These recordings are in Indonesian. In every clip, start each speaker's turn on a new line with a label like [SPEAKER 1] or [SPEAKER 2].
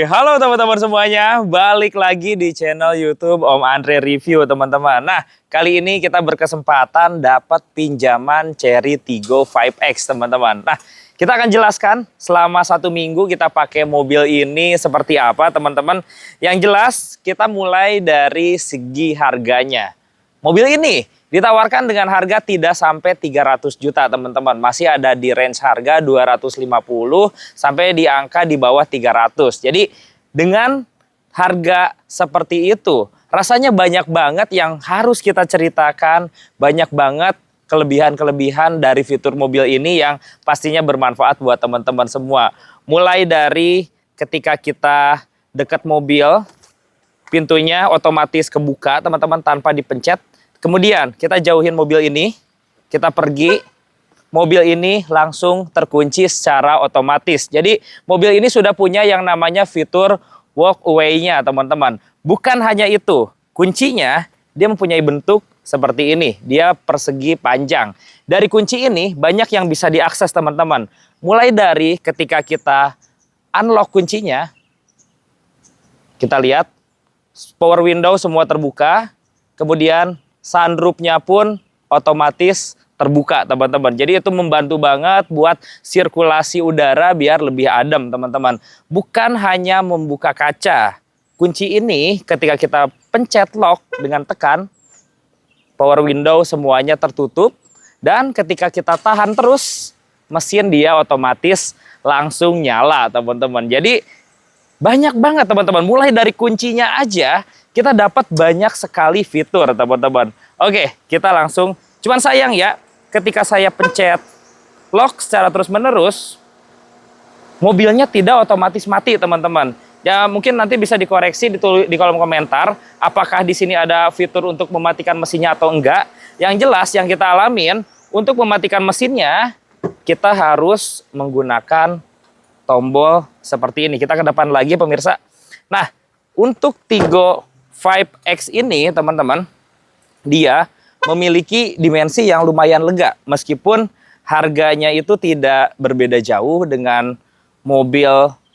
[SPEAKER 1] Halo teman-teman semuanya, balik lagi di channel YouTube Om Andre Review teman-teman. Nah, kali ini kita berkesempatan dapat pinjaman Chery Tiggo 5X teman-teman. Nah, kita akan jelaskan selama 1 minggu kita pakai mobil ini seperti apa teman-teman. Yang jelas kita mulai dari segi harganya. Mobil ini ditawarkan dengan harga tidak sampai 300 juta teman-teman. Masih ada di range harga 250 sampai di angka di bawah 300. Jadi dengan harga seperti itu rasanya banyak banget yang harus kita ceritakan. Banyak banget kelebihan-kelebihan dari fitur mobil ini yang pastinya bermanfaat buat teman-teman semua. Mulai dari ketika kita dekat mobil, pintunya otomatis kebuka teman-teman tanpa dipencet. Kemudian kita jauhin mobil ini, kita pergi, mobil ini langsung terkunci secara otomatis. Jadi mobil ini sudah punya yang namanya fitur walk away-nya teman-teman. Bukan hanya itu, kuncinya dia mempunyai bentuk seperti ini. Dia persegi panjang. Dari kunci ini banyak yang bisa diakses teman-teman. Mulai dari ketika kita unlock kuncinya, kita lihat power window semua terbuka, kemudian sunroof-nya pun otomatis terbuka teman-teman. Jadi itu membantu banget buat sirkulasi udara biar lebih adem teman-teman. Bukan hanya membuka kaca. Kunci ini ketika kita pencet lock dengan tekan, power window semuanya tertutup. Dan ketika kita tahan terus, mesin dia otomatis langsung nyala teman-teman. Jadi banyak banget teman-teman. Mulai dari kuncinya aja kita dapat banyak sekali fitur teman-teman. Oke, kita langsung. Cuman sayang ya, ketika saya pencet lock secara terus-menerus, mobilnya tidak otomatis mati teman-teman. Ya mungkin nanti bisa dikoreksi di kolom komentar, apakah di sini ada fitur untuk mematikan mesinnya atau enggak. Yang jelas yang kita alamin, untuk mematikan mesinnya, kita harus menggunakan tombol seperti ini. Kita ke depan lagi pemirsa. Nah, untuk Tiggo 5X ini teman-teman, dia memiliki dimensi yang lumayan lega. Meskipun harganya itu tidak berbeda jauh dengan mobil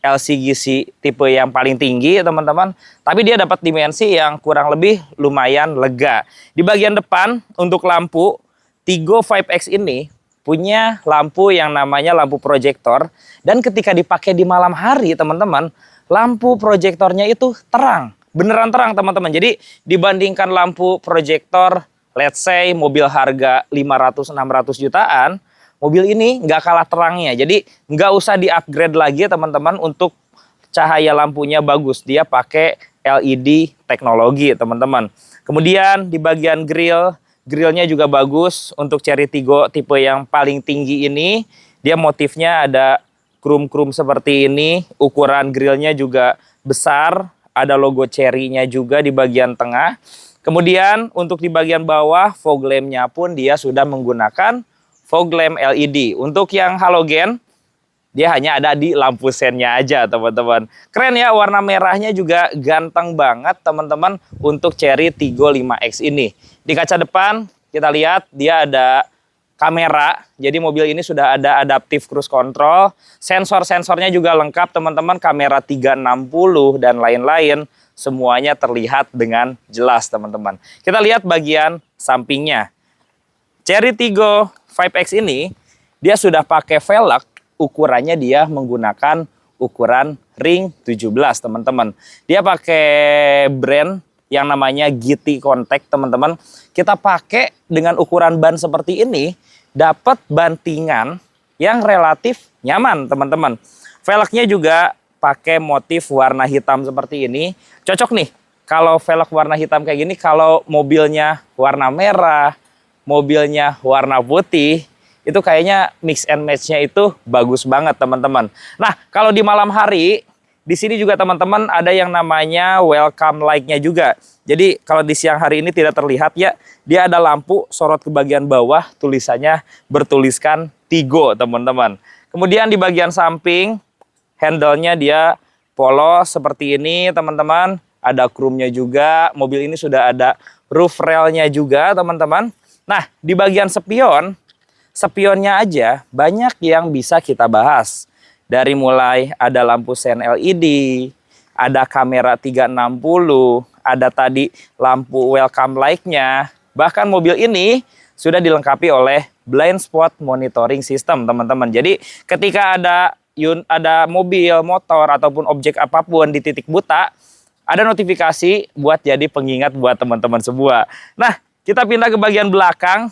[SPEAKER 1] LCGC tipe yang paling tinggi teman-teman. Tapi dia dapat dimensi yang kurang lebih lumayan lega. Di bagian depan untuk lampu, Tiggo 5X ini punya lampu yang namanya lampu proyektor. Dan ketika dipakai di malam hari teman-teman, lampu proyektornya itu terang. Beneran terang teman-teman. Jadi dibandingkan lampu proyektor, let's say mobil harga 500-600 jutaan, mobil ini nggak kalah terangnya. Jadi nggak usah di-upgrade lagi teman-teman untuk cahaya lampunya bagus. Dia pakai LED teknologi teman-teman. Kemudian di bagian grill, grillnya juga bagus. Untuk Chery Tiggo tipe yang paling tinggi ini, dia motifnya ada krum-krum seperti ini. Ukuran grillnya juga besar. Ada logo Chery-nya juga di bagian tengah. Kemudian untuk di bagian bawah, fog lamp-nya pun dia sudah menggunakan fog lamp LED. Untuk yang halogen, dia hanya ada di lampu sennya aja teman-teman. Keren ya, warna merahnya juga ganteng banget teman-teman untuk Chery Tiggo 5X ini. Di kaca depan kita lihat dia ada kamera. Jadi mobil ini sudah ada adaptive cruise control. Sensor-sensornya juga lengkap teman-teman. Kamera 360 dan lain-lain. Semuanya terlihat dengan jelas teman-teman. Kita lihat bagian sampingnya. Chery Tiggo 5X ini dia sudah pakai velg. Ukurannya dia menggunakan ukuran ring 17 teman-teman. Dia pakai brand yang namanya GT Contact teman-teman. Kita pakai dengan ukuran ban seperti ini, dapat bantingan yang relatif nyaman teman-teman. Velgnya juga pakai motif warna hitam seperti ini. Cocok nih kalau velg warna hitam kayak gini, kalau mobilnya warna merah, mobilnya warna putih, itu kayaknya mix and match-nya itu bagus banget teman-teman. Nah, kalau di malam hari, di sini juga teman-teman ada yang namanya welcome light-nya juga. Jadi kalau di siang hari ini tidak terlihat ya, dia ada lampu sorot ke bagian bawah, tulisannya bertuliskan Tiggo teman-teman. Kemudian di bagian samping, handle-nya dia polos seperti ini teman-teman. Ada chrome-nya juga, mobil ini sudah ada roof rail-nya juga teman-teman. Nah, di bagian spion, spionnya aja banyak yang bisa kita bahas. Dari mulai ada lampu sen LED, ada kamera 360, ada tadi lampu welcome light-nya. Bahkan mobil ini sudah dilengkapi oleh blind spot monitoring system, teman-teman. Jadi ketika ada mobil, motor, ataupun objek apapun di titik buta, ada notifikasi buat jadi pengingat buat teman-teman semua. Nah, kita pindah ke bagian belakang.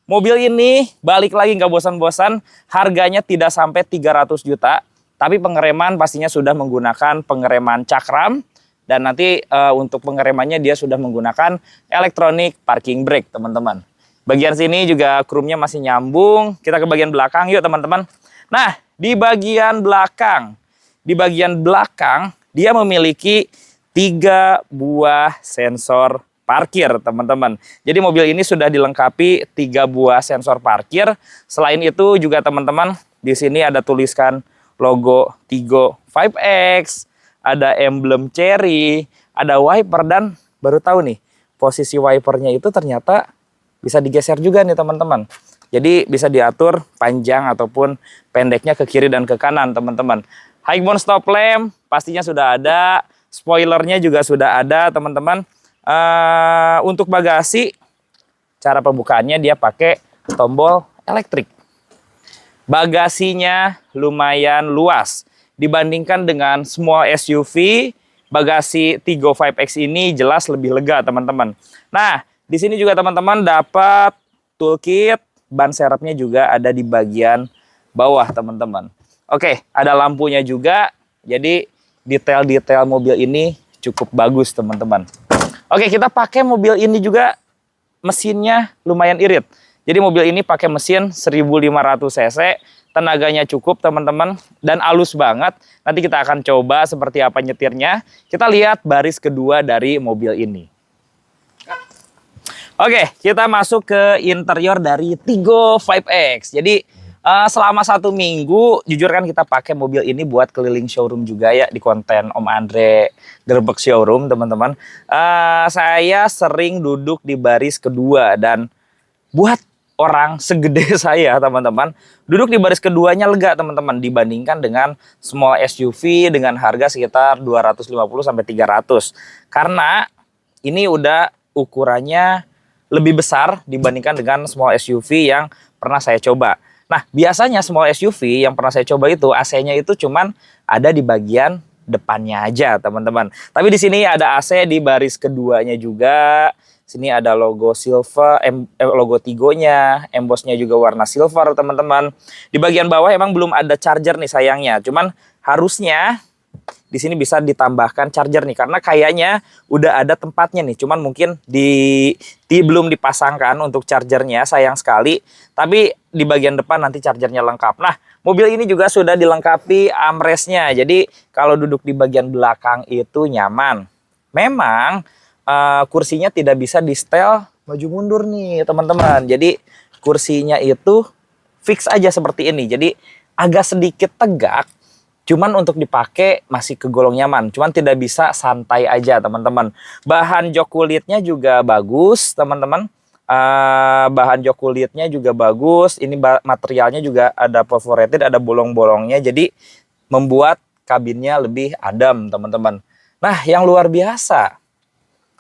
[SPEAKER 1] Mobil ini balik lagi nggak bosan-bosan, harganya tidak sampai 300 juta. Tapi pengereman pastinya sudah menggunakan pengereman cakram. Dan nanti untuk pengeremannya dia sudah menggunakan electronic parking brake, teman-teman. Bagian sini juga krumnya masih nyambung. Kita ke bagian belakang yuk, teman-teman. Nah, di bagian belakang dia memiliki 3 buah sensor parkir, teman-teman. Jadi mobil ini sudah dilengkapi 3 buah sensor parkir. Selain itu juga teman-teman, di sini ada tuliskan logo Tigo 5X, ada emblem Cherry, ada wiper, dan baru tahu nih, posisi wipernya itu ternyata bisa digeser juga nih, teman-teman. Jadi bisa diatur panjang ataupun pendeknya ke kiri dan ke kanan, teman-teman. High mount stop lamp pastinya sudah ada, spoilernya juga sudah ada, teman-teman. Untuk bagasi, cara pembukaannya dia pakai tombol elektrik. Bagasinya lumayan luas dibandingkan dengan small SUV. Bagasi Tigo 5X ini jelas lebih lega, teman-teman. Nah, di sini juga teman-teman dapat toolkit, ban serepnya juga ada di bagian bawah, teman-teman. Oke, ada lampunya juga. Jadi detail-detail mobil ini cukup bagus, teman-teman. Oke, kita pakai mobil ini juga, mesinnya lumayan irit. Jadi mobil ini pakai mesin 1500 cc, tenaganya cukup, teman-teman, dan halus banget. Nanti kita akan coba seperti apa nyetirnya. Kita lihat baris kedua dari mobil ini. Oke, kita masuk ke interior dari Tigo 5X. Jadi selama 1 minggu, jujur kan kita pakai mobil ini buat keliling showroom juga ya, di konten Om Andre Gerbek Showroom, teman-teman. Saya sering duduk di baris kedua, dan buat orang segede saya, teman-teman, duduk di baris keduanya lega, teman-teman, dibandingkan dengan small SUV dengan harga sekitar 250-300. Karena ini udah ukurannya lebih besar dibandingkan dengan small SUV yang pernah saya coba. Nah, biasanya small SUV yang pernah saya coba itu AC-nya itu cuman ada di bagian depannya aja, teman-teman. Tapi di sini ada AC di baris keduanya juga. Sini ada logo silver, logo Tigonya, embossnya juga warna silver, teman-teman. Di bagian bawah emang belum ada charger nih sayangnya. Cuman harusnya di sini bisa ditambahkan charger nih, karena kayaknya udah ada tempatnya nih. Cuman mungkin belum dipasangkan untuk chargernya, sayang sekali. Tapi di bagian depan nanti chargernya lengkap. Nah, mobil ini juga sudah dilengkapi armrestnya. Jadi kalau duduk di bagian belakang itu nyaman. Memang kursinya tidak bisa di setel maju mundur nih, teman-teman. Jadi kursinya itu fix aja seperti ini. Jadi agak sedikit tegak. Cuman untuk dipakai masih kegolong nyaman. Cuman tidak bisa santai aja, teman-teman. Bahan jok kulitnya juga bagus, teman-teman. Bahan jok kulitnya juga bagus. Ini materialnya juga ada perforated, ada bolong-bolongnya. Jadi membuat kabinnya lebih adem, teman-teman. Nah, yang luar biasa,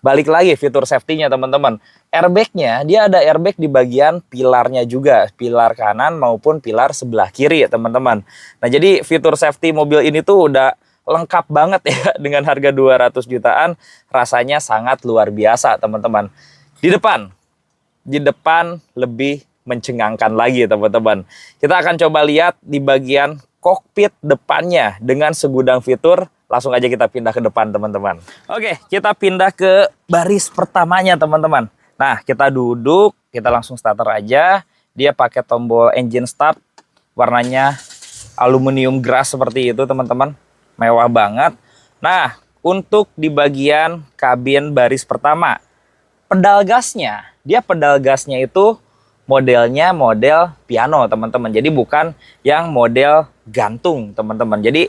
[SPEAKER 1] balik lagi fitur safety-nya, teman-teman. Airbag-nya, dia ada airbag di bagian pilarnya juga. Pilar kanan maupun pilar sebelah kiri, teman-teman. Nah, jadi fitur safety mobil ini tuh udah lengkap banget ya. Dengan harga 200 jutaan, rasanya sangat luar biasa, teman-teman. Di depan lebih mencengangkan lagi, teman-teman. Kita akan coba lihat di bagian kokpit depannya dengan segudang fitur. Langsung aja kita pindah ke depan, teman-teman. Oke, kita pindah ke baris pertamanya, teman-teman. Nah, kita duduk, kita langsung starter aja. Dia pakai tombol engine start, warnanya aluminium grass seperti itu, teman-teman. Mewah banget. Nah, untuk di bagian kabin baris pertama, pedal gasnya itu modelnya model piano, teman-teman. Jadi bukan yang model gantung, teman-teman. Jadi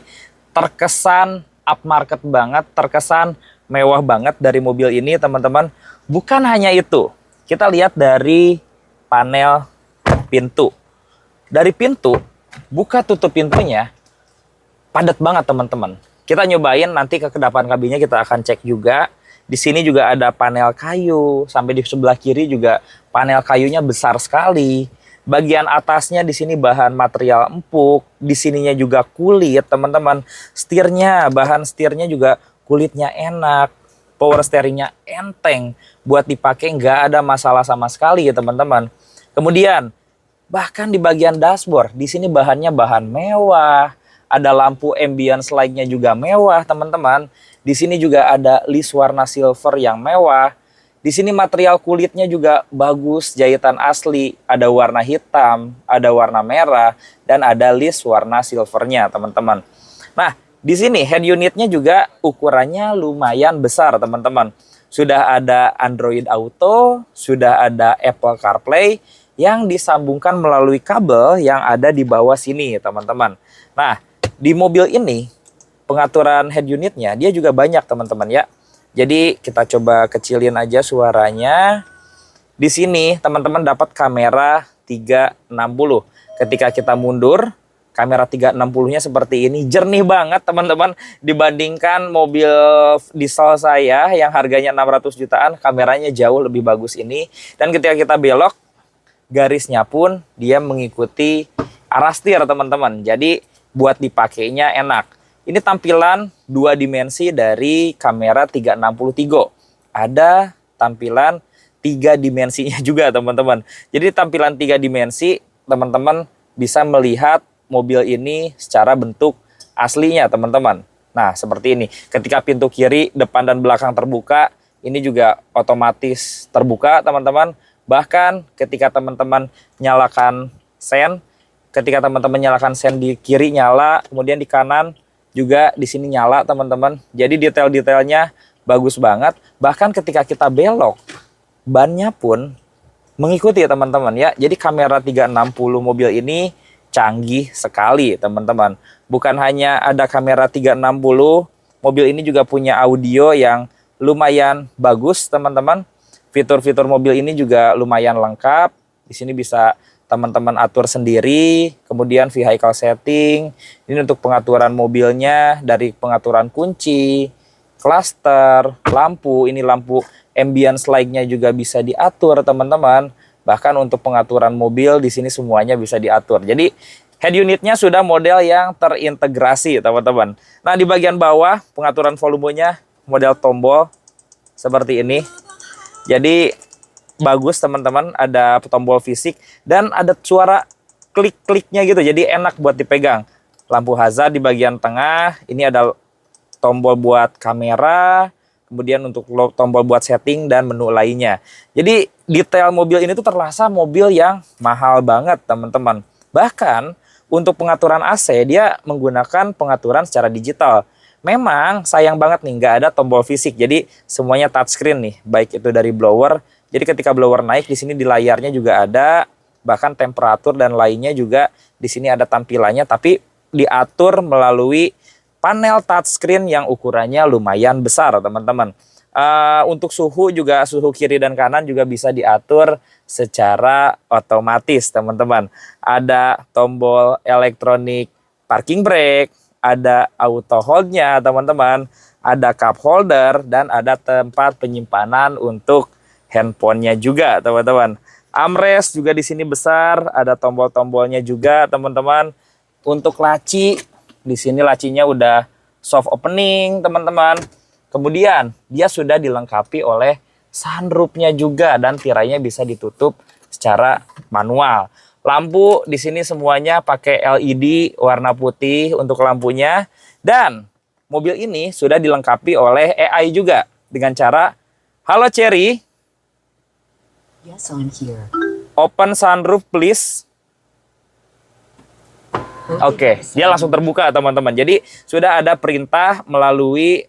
[SPEAKER 1] terkesan upmarket banget, terkesan mewah banget dari mobil ini, teman-teman. Bukan hanya itu, kita lihat dari panel pintu. Dari pintu, buka tutup pintunya padat banget, teman-teman. Kita nyobain nanti ke kedapan kabinnya kita akan cek juga. Di sini juga ada panel kayu, sampai di sebelah kiri juga panel kayunya besar sekali. Bagian atasnya di sini bahan material empuk, di sininya juga kulit, teman-teman. Bahan setirnya juga kulitnya enak. Power steeringnya enteng, buat dipakai nggak ada masalah sama sekali ya teman-teman. Kemudian bahkan di bagian dashboard, di sini bahannya bahan mewah. Ada lampu ambience light-nya juga mewah, teman-teman. Di sini juga ada list warna silver yang mewah. Di sini material kulitnya juga bagus, jahitan asli. Ada warna hitam, ada warna merah, dan ada list warna silvernya, teman-teman. Nah, di sini head unitnya juga ukurannya lumayan besar, teman-teman. Sudah ada Android Auto, sudah ada Apple CarPlay, yang disambungkan melalui kabel yang ada di bawah sini, teman-teman. Nah, di mobil ini, pengaturan head unitnya, dia juga banyak, teman-teman ya. Jadi, kita coba kecilin aja suaranya. Di sini, teman-teman dapat kamera 360. Ketika kita mundur, kamera 360-nya seperti ini. Jernih banget, teman-teman. Dibandingkan mobil diesel saya yang harganya 600 jutaan, kameranya jauh lebih bagus ini. Dan ketika kita belok, garisnya pun dia mengikuti arah setir, teman-teman. Jadi buat dipakainya enak. Ini tampilan 2 dimensi dari kamera 360 Tigo. Ada tampilan 3 dimensinya juga, teman-teman. Jadi tampilan 3 dimensi, teman-teman bisa melihat mobil ini secara bentuk aslinya, teman-teman. Nah, seperti ini. Ketika pintu kiri, depan dan belakang terbuka, ini juga otomatis terbuka, teman-teman. Bahkan ketika teman-teman nyalakan sen, ketika teman-teman nyalakan sen di kiri nyala, kemudian di kanan juga di sini nyala, teman-teman. Jadi detail-detailnya bagus banget. Bahkan ketika kita belok, bannya pun mengikuti ya, teman-teman ya. Jadi kamera 360 mobil ini canggih sekali, teman-teman. Bukan hanya ada kamera 360, mobil ini juga punya audio yang lumayan bagus, teman-teman. Fitur-fitur mobil ini juga lumayan lengkap. Di sini bisa teman-teman atur sendiri, kemudian vehicle setting, ini untuk pengaturan mobilnya, dari pengaturan kunci, cluster, lampu, ini lampu ambience light-nya juga bisa diatur, teman-teman. Bahkan untuk pengaturan mobil di sini semuanya bisa diatur. Jadi head unitnya sudah model yang terintegrasi, teman-teman. Nah, di bagian bawah pengaturan volumenya model tombol seperti ini. Jadi bagus, teman-teman, ada tombol fisik dan ada suara klik-kliknya gitu. Jadi enak buat dipegang. Lampu hazard di bagian tengah, ini ada tombol buat kamera, kemudian untuk tombol buat setting dan menu lainnya. Jadi detail mobil ini tuh terasa mobil yang mahal banget, teman-teman. Bahkan untuk pengaturan AC dia menggunakan pengaturan secara digital. Memang sayang banget nih nggak ada tombol fisik. Jadi semuanya touchscreen nih, baik itu dari blower. Jadi ketika blower naik di sini di layarnya juga ada, bahkan temperatur dan lainnya juga di sini ada tampilannya, tapi diatur melalui panel touchscreen yang ukurannya lumayan besar, teman-teman. Untuk suhu juga, suhu kiri dan kanan juga bisa diatur secara otomatis, teman-teman. Ada tombol elektronik parking brake, ada auto hold-nya, teman-teman. Ada cup holder dan ada tempat penyimpanan untuk handphonenya juga, teman-teman. Armrest juga di sini besar, ada tombol-tombolnya juga, teman-teman. Untuk laci, di sini lacinya udah soft opening, teman-teman. Kemudian dia sudah dilengkapi oleh sunroofnya juga dan tirainya bisa ditutup secara manual. Lampu di sini semuanya pakai LED warna putih untuk lampunya, dan mobil ini sudah dilengkapi oleh AI juga dengan cara "Halo Cherry,
[SPEAKER 2] yes, I'm here.
[SPEAKER 1] Open sunroof please." Oke, dia langsung terbuka, teman-teman. Jadi sudah ada perintah melalui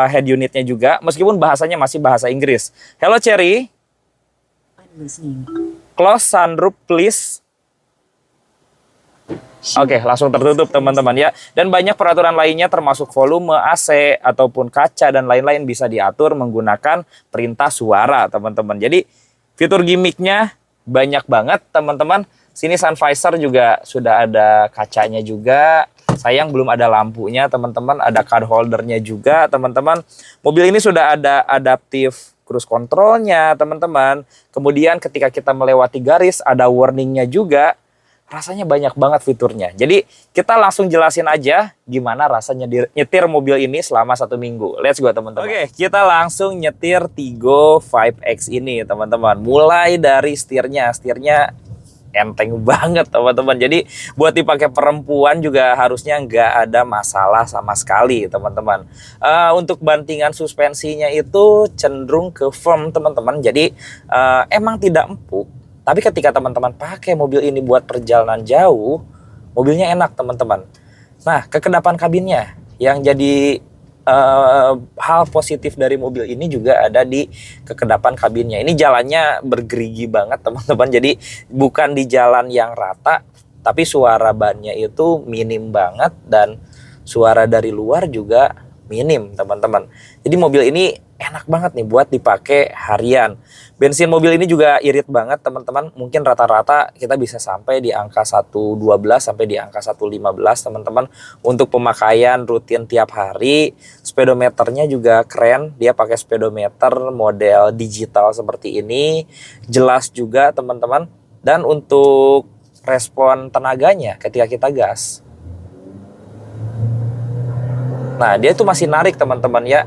[SPEAKER 1] head unitnya juga, meskipun bahasanya masih bahasa Inggris. "Hello Cherry,
[SPEAKER 2] I'm listening.
[SPEAKER 1] close sunroof please." Oke, langsung tertutup, teman-teman ya. Dan banyak peraturan lainnya termasuk volume AC ataupun kaca dan lain-lain bisa diatur menggunakan perintah suara, teman-teman. Jadi fitur gimmicknya banyak banget, teman-teman. Sini sun visor juga sudah ada kacanya juga. Sayang belum ada lampunya teman-teman, ada card holdernya juga teman-teman. Mobil ini sudah ada adaptive cruise controlnya teman-teman. Kemudian ketika kita melewati garis ada warningnya juga. Rasanya banyak banget fiturnya. Jadi kita langsung jelasin aja gimana rasanya nyetir mobil ini selama 1 minggu. Let's go teman-teman. Oke, kita langsung nyetir Tigo 5X ini teman-teman. Mulai dari setirnya enteng banget teman-teman. Jadi buat dipakai perempuan juga harusnya nggak ada masalah sama sekali teman-teman. Untuk bantingan suspensinya itu cenderung ke firm teman-teman. Jadi emang tidak empuk. Tapi ketika teman-teman pakai mobil ini buat perjalanan jauh, mobilnya enak teman-teman. Nah, kekedapan kabinnya yang jadi hal positif dari mobil ini juga ada di kekedapan kabinnya. Ini jalannya bergerigi banget teman-teman. Jadi bukan di jalan yang rata, tapi suara bannya itu minim banget dan suara dari luar juga minim teman-teman. Jadi mobil ini enak banget nih buat dipakai harian. Bensin mobil ini juga irit banget teman-teman. Mungkin rata-rata kita bisa sampai di angka 112 sampai di angka 115 teman-teman. Untuk pemakaian rutin tiap hari. Speedometernya juga keren. Dia pakai speedometer model digital seperti ini. Jelas juga teman-teman. Dan untuk respon tenaganya ketika kita gas. Nah, dia tuh masih narik teman-teman ya.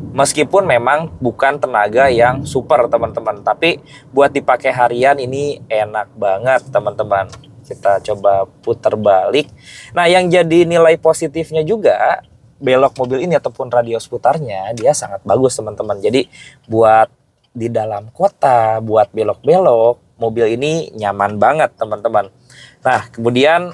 [SPEAKER 1] Meskipun memang bukan tenaga yang super teman-teman, tapi buat dipakai harian ini enak banget teman-teman. Kita coba putar balik. Nah, yang jadi nilai positifnya juga belok mobil ini ataupun radius putarnya dia sangat bagus teman-teman. Jadi buat di dalam kota, buat belok-belok, mobil ini nyaman banget teman-teman. Nah, kemudian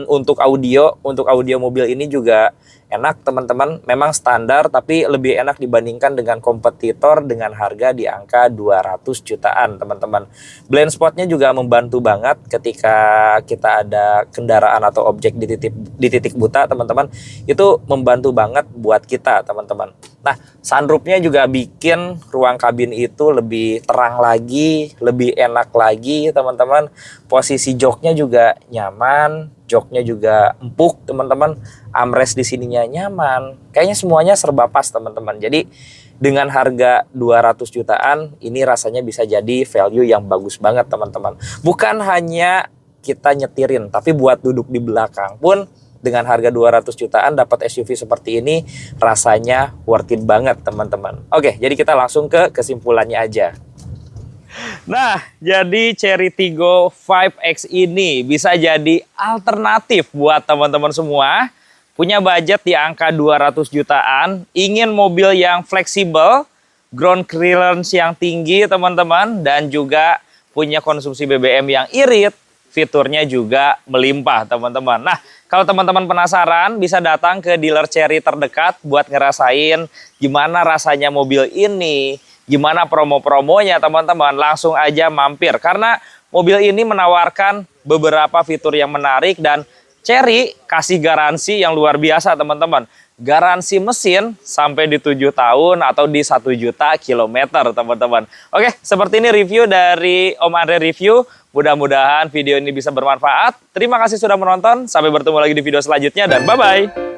[SPEAKER 1] untuk audio mobil ini juga enak teman-teman. Memang standar tapi lebih enak dibandingkan dengan kompetitor dengan harga di angka 200 jutaan teman-teman. Blind spotnya juga membantu banget ketika kita ada kendaraan atau objek di titik buta teman-teman. Itu membantu banget buat kita teman-teman. Nah, sunroofnya juga bikin ruang kabin itu lebih terang lagi, lebih enak lagi teman-teman. Posisi joknya juga nyaman, joknya juga empuk teman-teman. Armrest di sininya nyaman. Kayaknya semuanya serba pas teman-teman. Jadi dengan harga 200 jutaan ini rasanya bisa jadi value yang bagus banget teman-teman. Bukan hanya kita nyetirin, tapi buat duduk di belakang pun dengan harga 200 jutaan dapat SUV seperti ini rasanya worth it banget teman-teman. Oke, jadi kita langsung ke kesimpulannya aja. Nah, jadi Chery Tiggo 5X ini bisa jadi alternatif buat teman-teman semua. Punya budget di angka 200 jutaan, ingin mobil yang fleksibel, ground clearance yang tinggi teman-teman, dan juga punya konsumsi BBM yang irit, fiturnya juga melimpah teman-teman. Nah, kalau teman-teman penasaran bisa datang ke dealer Chery terdekat buat ngerasain gimana rasanya mobil ini, gimana promo-promonya teman-teman. Langsung aja mampir karena mobil ini menawarkan beberapa fitur yang menarik dan Chery kasih garansi yang luar biasa teman-teman. Garansi mesin sampai di 7 tahun atau di 1 juta kilometer teman-teman. Oke, seperti ini review dari Om Andre Review. Mudah-mudahan video ini bisa bermanfaat. Terima kasih sudah menonton. Sampai bertemu lagi di video selanjutnya dan bye-bye.